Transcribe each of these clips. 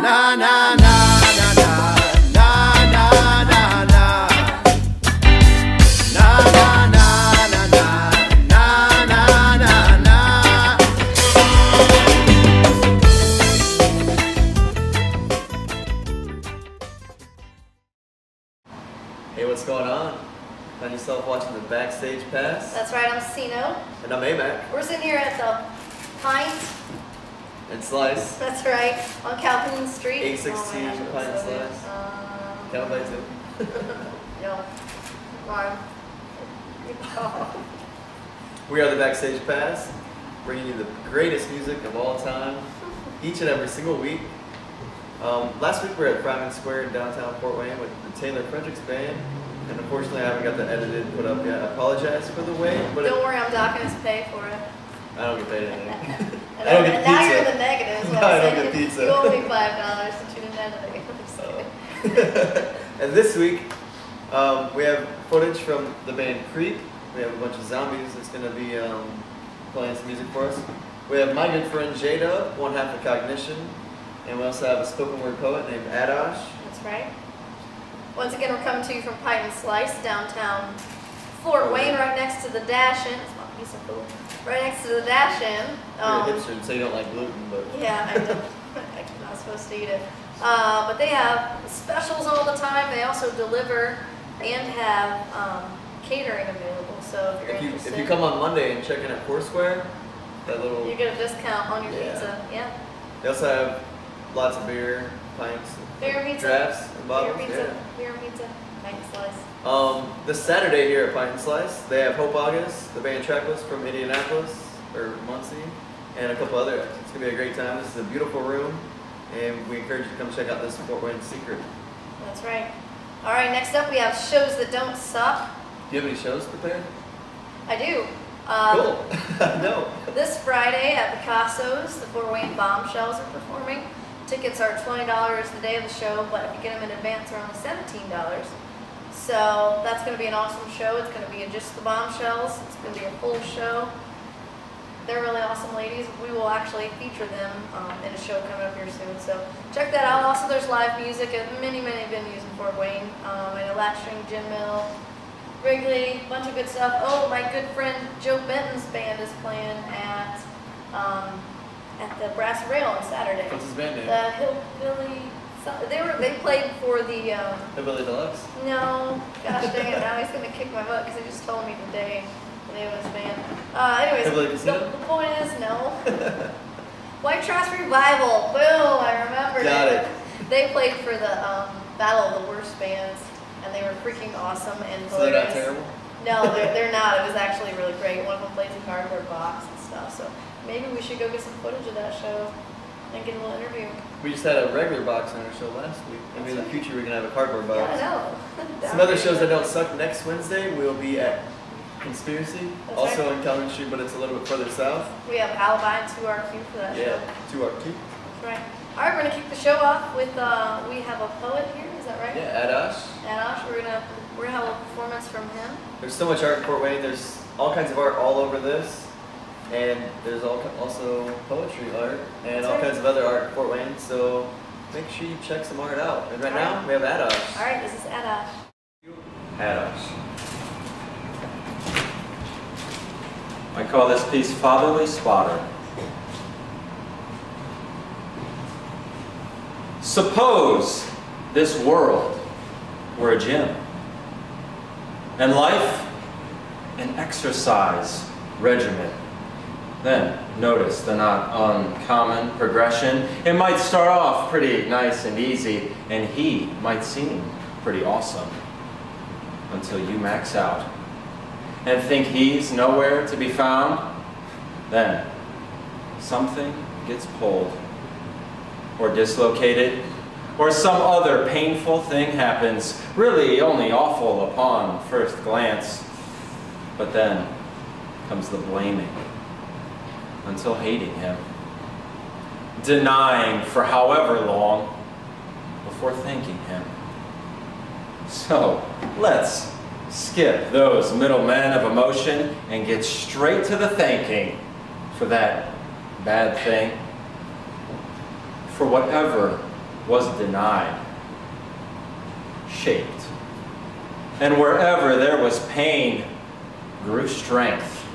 Na na na na na na na na na na na na na na na na na. Hey, what's going on? Find yourself watching the Backstage Pass? That's right, I'm Sino. And I'm Amac. We're sitting here at the Pint Slice. That's right, on Calhoun Street. 816 Pint Slice. Count by two. No. One. We are the Backstage Pass, bringing you the greatest music of all time, each and every single week. Last week we were at Fryman Square in downtown Fort Wayne with the Taylor Fredericks Band, and unfortunately I haven't got that edited put up yet. I apologize for the wait, but don't worry, I'm docking his pay for it. I don't get paid anything. And I don't get now pizza. you're in the negatives. No, I don't get pizza. You owe me $5 to tune in today. And this week, we have footage from the band Creep. We have a bunch of zombies that's going to be playing some music for us. We have my good friend Jada, one half of Cognition. And we also have a spoken word poet named Adosh. That's right. Once again, we're coming to you from Pint Slice, downtown Fort Wayne, right next to the Dash-In. It's my piece of food. Right next to the Dash-In. You're a hipster, so you don't like gluten, but... Yeah, I don't. I'm not supposed to eat it. But they have specials all the time. They also deliver and have catering available. So if you're interested, if you come on Monday and check in at Foursquare, that little... you get a discount on your pizza. Yeah. They also have lots of beer, pints, Beer pizza. drafts, and bottles. Beer pizza. Beer pizza. Pint Slice. This Saturday here at Pint Slice, they have Hope August, the band Tracklist from Indianapolis, or Muncie, and a couple other acts. It's going to be a great time. This is a beautiful room, and we encourage you to come check out this Fort Wayne secret. That's right. All right, next up we have Shows That Don't Suck. Do you have any shows prepared? I do. Cool. No. This Friday at Picasso's, the Fort Wayne Bombshells are performing. Tickets are $20 the day of the show, but if you get them in advance, they're only $17. So that's going to be an awesome show. It's going to be just the Bombshells. It's going to be a full show. They're really awesome ladies. We will actually feature them in a show coming up here soon. So check that out. Also, there's live music at many, many venues in Fort Wayne. I know Latchstring, Gin Mill, Wrigley, a bunch of good stuff. Oh, my good friend Joe Benton's band is playing at the Brass Rail on Saturday. What's his band name? The Hillbilly. They played for the. Hillbilly Deluxe? No, gosh dang it! Now he's gonna kick my butt because he just told me today the name of his band. Anyways, the point is no. White Trash Revival. Boom! I remembered Got it. They played for the Battle of the Worst Bands, and they were freaking awesome and So they're not terrible? No, they're not. It was actually really great. One of them plays a cardboard box and stuff. So maybe we should go get some footage of that show and get a little interview. We just had a regular box on our show last week. Maybe in the future we're going to have a cardboard box. Yeah, I know. Some other shows that don't suck next Wednesday, we'll be at Conspiracy, That's also right. in Calhoun Street, but it's a little bit further south. We have Alibi and 2RQ for that show. Yeah, 2RQ. That's right. All right, we're going to kick the show off with, we have a poet here, is that right? Yeah, Adosh. Adosh, we're gonna have a performance from him. There's so much art in Fort Wayne. There's all kinds of art all over this. And there's also poetry art and all kinds of other art in Fort Wayne. So make sure you check some art out. And right now, we have Adosh. All right, this is Adosh. Adosh. I call this piece Fatherly Spotter. Suppose this world were a gym, and life an exercise regimen. Then notice the not uncommon progression. It might start off pretty nice and easy, and he might seem pretty awesome until you max out and think he's nowhere to be found. Then something gets pulled or dislocated, or some other painful thing happens, really only awful upon first glance. But then comes the blaming, until hating him, denying for however long before thanking him. So let's skip those middlemen of emotion and get straight to the thanking for that bad thing, for whatever was denied, shaped. And wherever there was pain, grew strength,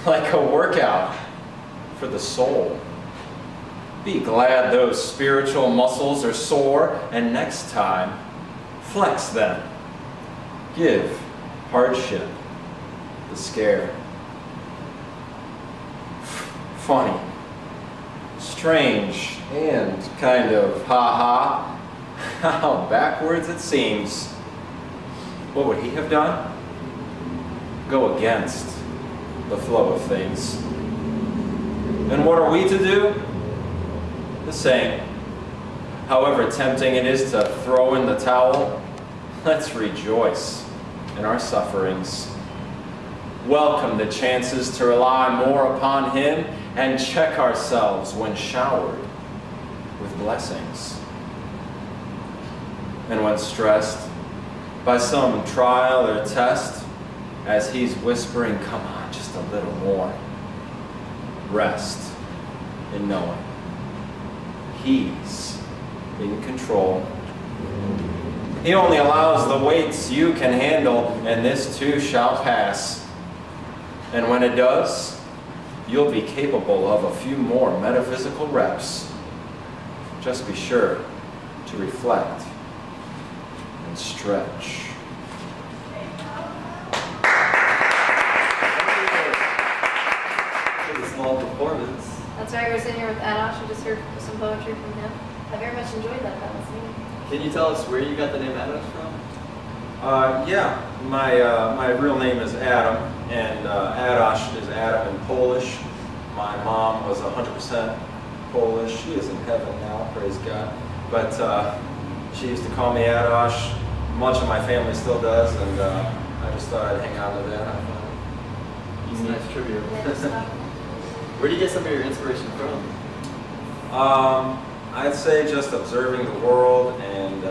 like a workout for the soul. Be glad those spiritual muscles are sore, and next time, flex them. Give hardship the scare. Funny, strange, and kind of ha-ha, how backwards it seems. What would he have done? Go against the flow of things. And what are we to do? The same. However tempting it is to throw in the towel, let's rejoice in our sufferings. Welcome the chances to rely more upon Him and check ourselves when showered with blessings. And when stressed by some trial or test, as He's whispering, come on, just a little more, rest in knowing He's in control. He only allows the weights you can handle, and this too shall pass. And when it does, you'll be capable of a few more metaphysical reps. Just be sure to reflect and stretch. A small performance. That's right, we're sitting here with Adosh. We just heard some poetry from him. I very much enjoyed that. That was neat. Can you tell us where you got the name Adosh from? Yeah, my real name is Adam, and Adosh is Adam in Polish. My mom was 100% Polish. She is in heaven now, praise God. But she used to call me Adosh. Much of my family still does, and I just thought I'd hang on to that. It's a nice trivia. Yeah, Where do you get some of your inspiration from? I'd say just observing the world and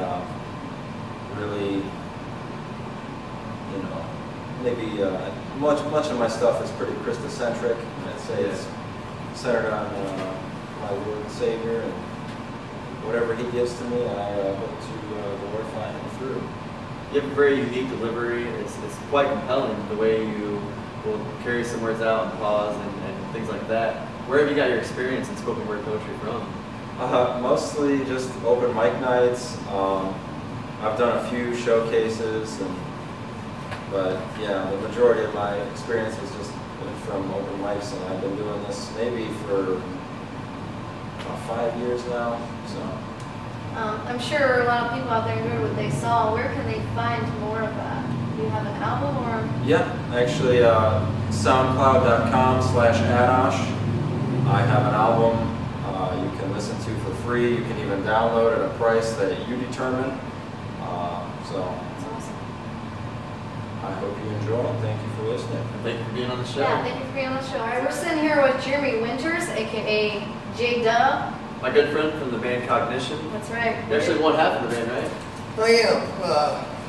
really, you know, maybe much of my stuff is pretty Christocentric. I'd say it's centered on my Lord and Savior, and whatever He gives to me, I hope to glorify Him through. You have a very unique delivery. It's quite compelling the way you will carry some words out and pause and things like that. Where have you got your experience in spoken word poetry from? Mostly just open mic nights. I've done a few showcases, but yeah, the majority of my experience has just been from open mics, and I've been doing this maybe for about 5 years now. So I'm sure a lot of people out there enjoyed what they saw. Where can they find more of that? Do you have an album or? yeah, actually, SoundCloud.com/Adosh. I have an album you can listen to for free. You can even download at a price that you determine. So That's awesome. I hope you enjoy it. Thank you for listening. Thank you for being on the show. Yeah, thank you for being on the show. All right, we're sitting here with Jeremy Winters, aka J-Dub. My good friend from the band Cognition. That's right. You're actually one half of the band, right? I am.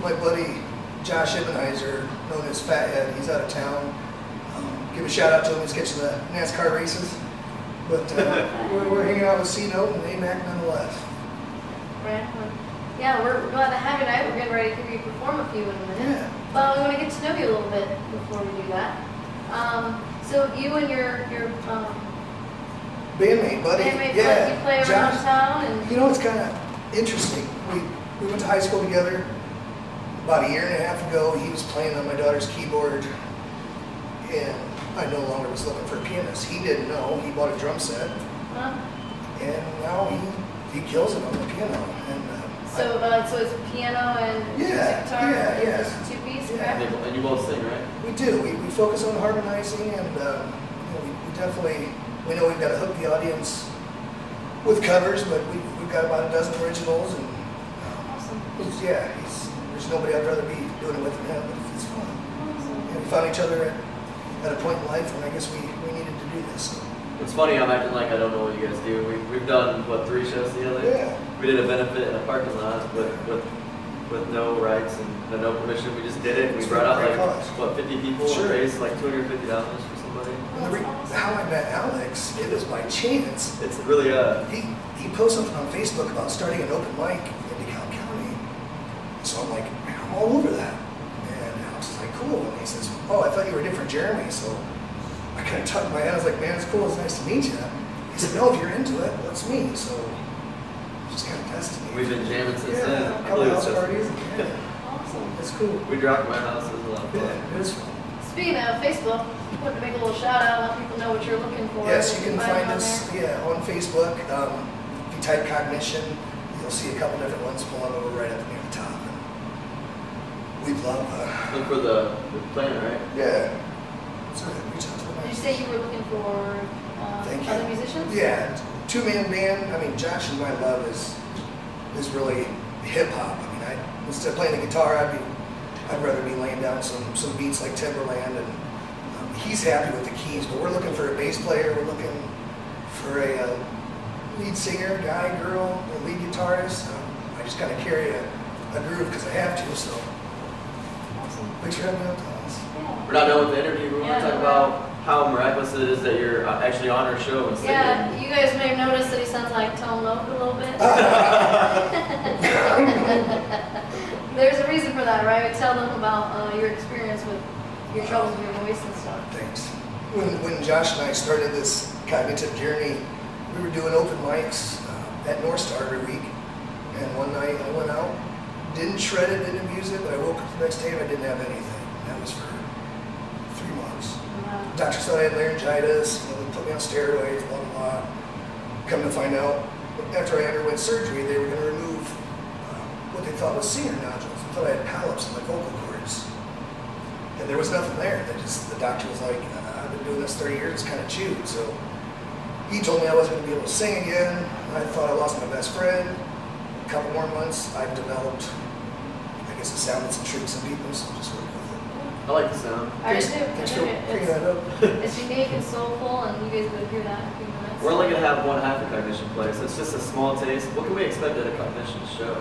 My buddy Josh Ebenheiser, known as Fathead, he's out of town. Give a shout out to him. He's catching the NASCAR races. But we're hanging out with C-Note and AMAC nonetheless. Brandt. Yeah, we're glad to have you tonight. We're getting ready to hear you perform a few in a minute. Yeah. But we want to get to know you a little bit before we do that. So you and your Bandmate, buddy. bandmate, Yeah. you play around Josh, town, and you know, it's kind of interesting. We went to high school together about a year and a half ago. He was playing on my daughter's keyboard, and I no longer was looking for a pianist. He didn't know. He bought a drum set, and now he kills it on the piano. And so it's piano and Yeah, guitar, yeah, and yeah. just two-piece, Yeah. correct? And you both sing, right? we do. We focus on harmonizing, and you know, we definitely we know we've got to hook the audience with covers, but we've got about a dozen originals, and Awesome. there's nobody I'd rather be doing it with than him. But it's fun. Awesome. And we found each other at a point in life when I guess we needed to do this. So, It's funny, I'm acting like I don't know what you guys do. We've done, 3 shows together? yeah. We did a benefit in a parking lot with no rights and no permission. We just did it. We It's brought out for a great cause. 50 people Sure. and raised like $250 for somebody. How I met Alex, it was by chance. It's really He he posted something on Facebook about starting an open mic in DeKalb County. So I'm like, man, I'm all over that. And Alex is like, cool. And he says, oh, I thought you were a different Jeremy. So I kind of tucked my head. I was like, man, it's cool. It's nice to meet you. He said, no, if you're into it, let's meet. So just kind of tested me. We've been jamming since Yeah, then. a couple of house parties. Yeah, Awesome. it's cool. We dropped my house. It was a lot of fun. Yeah, it is fun. Speaking of Facebook, you want to make a little shout out, let people know what you're looking for. Yes, you can find on us there. on Facebook. If you type Cognition, you'll see a couple different ones pulling over right up near the top. And we love. Look for the plan, right? Yeah. So reach out to the Did you say you were looking for Thank you. other musicians? Yeah, two-man band. I mean, Josh and my love is really hip hop. I mean, instead of playing the guitar, I'd rather be laying down some beats like Timberland, and he's happy with the keys. But we're looking for a bass player. We're looking for a lead singer, guy, girl, a lead guitarist. I just kind of carry a groove because I have to. So, Awesome. thanks for having me on, Thomas. Yeah. We're not done with the interview. We want Yeah, to talk no. about how miraculous it is that you're actually on our show and singing. Yeah, you guys may have noticed that he sounds like Tone Loc a little bit. There's a reason for that, right? Tell them about your experience with your troubles with your voice and stuff. Thanks. When Josh and I started this cognitive journey, we were doing open mics at North Star every week. And one night I went out, didn't shred it, didn't abuse it, but I woke up the next day and I didn't have anything. That was for 3 months. Wow. Doctor said I had laryngitis, they put me on steroids, blah, blah, blah. Come to find out, after I underwent surgery, they were going to remove what they thought was singer nodules. They thought I had polyps in my vocal cords. And there was nothing there. The doctor was like, I've been doing this 30 years, it's kind of chewed. So he told me I wasn't going to be able to sing again. I thought I lost my best friend. A couple more months, I've developed, I guess, a sound that's intrigued some people, so I'll just work with it. I like the sound. I do too. Thanks I for do. bringing that up. It's unique and soulful, and you guys would hear that in a few minutes. We're only going to have one half of Cognition play, so it's just a small taste. What can we expect at a Cognition show?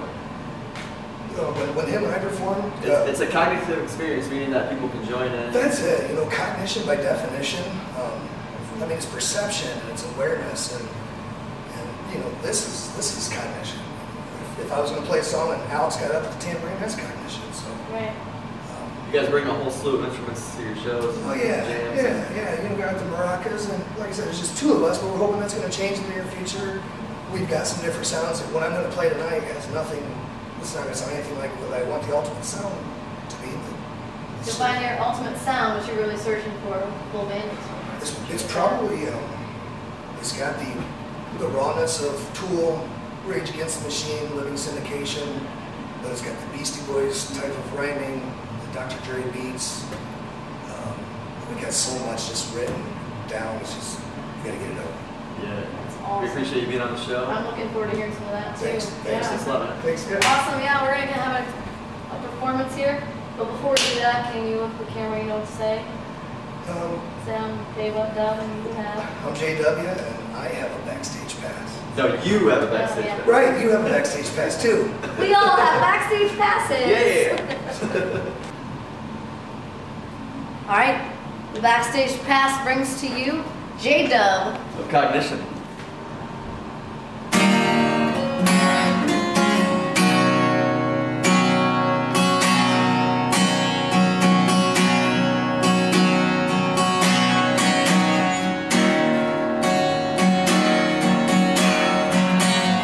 When him and I perform, It's a cognitive experience, meaning that people can join in. that's it. Cognition by definition, I mean, it's perception and it's awareness, and this is cognition. If I was going to play a song and Alex got up at the tambourine, that's cognition. So. Right. You guys bring a whole slew of instruments to your shows. Oh yeah, jams. yeah. We got the maracas, and like I said, there's just 2 of us, but we're hoping that's going to change in the near future. We've got some different sounds. What I'm going to play tonight has nothing. It's not going to sound anything like what I want the ultimate sound to be. To find your ultimate sound, what you're really searching for, full band. It's probably it's got the rawness of Tool, Rage Against the Machine, Living Syndication, but it's got the Beastie Boys type of rhyming, the Dr. Dre beats. We got so much just written down. It's just you got to get it out. Yeah. That's We awesome. appreciate you being on the show. I'm looking forward to hearing some of that too. Thanks. Thanks. Yeah. Thanks a lot. Thanks, yeah. Awesome, yeah, we're gonna have a performance here. But before we do that, can you look at the camera, you know what to say? Say I'm Dave Dub and you have. I'm JW, and I have a backstage pass. No, you have a backstage. yeah. pass. Right, you have a backstage pass too. We all have backstage passes. Yeah. All right, the backstage pass brings to you J-Dub. Of Cognition.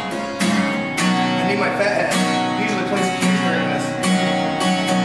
I need my fat hat. He usually plays the keys during this.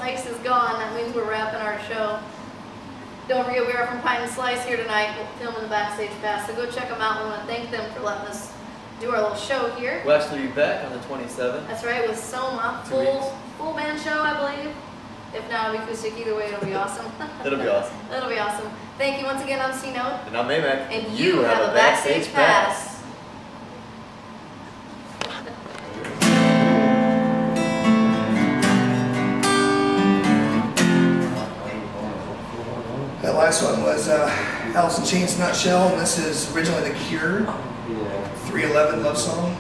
ice is gone, that means we're wrapping our show. Don't forget, we are from Pint Slice here tonight, filming the Backstage Pass, so go check them out. We want to thank them for letting us do our little show here. We'll actually be back on the 27th. That's right, with Soma, full band show, I believe. If not, it'll be acoustic. Either way, it'll be awesome. It'll be awesome. It'll be awesome. Thank you once again. I'm C-Note. And I'm Maymach. And you have a Backstage Pass. That last one was Alice in Chains Nutshell, and this is originally The Cure, 311 love song.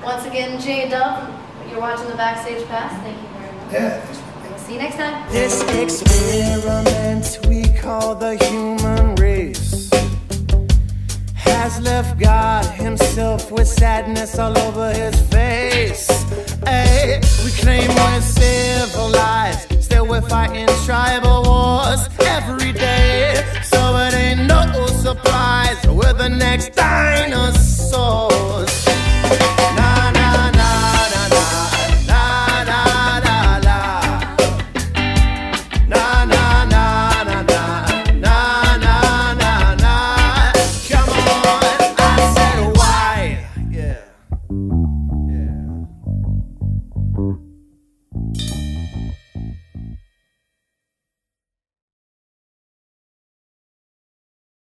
Once again, Jay Dove, you're watching the Backstage Pass. Thank you very much. Yeah. We'll see you next time. This experiment we call the human race has left God himself with sadness all over his face. Hey, we claim we're civilized, still we're fighting tribal wars every day. So it ain't no surprise we're the next dinosaur.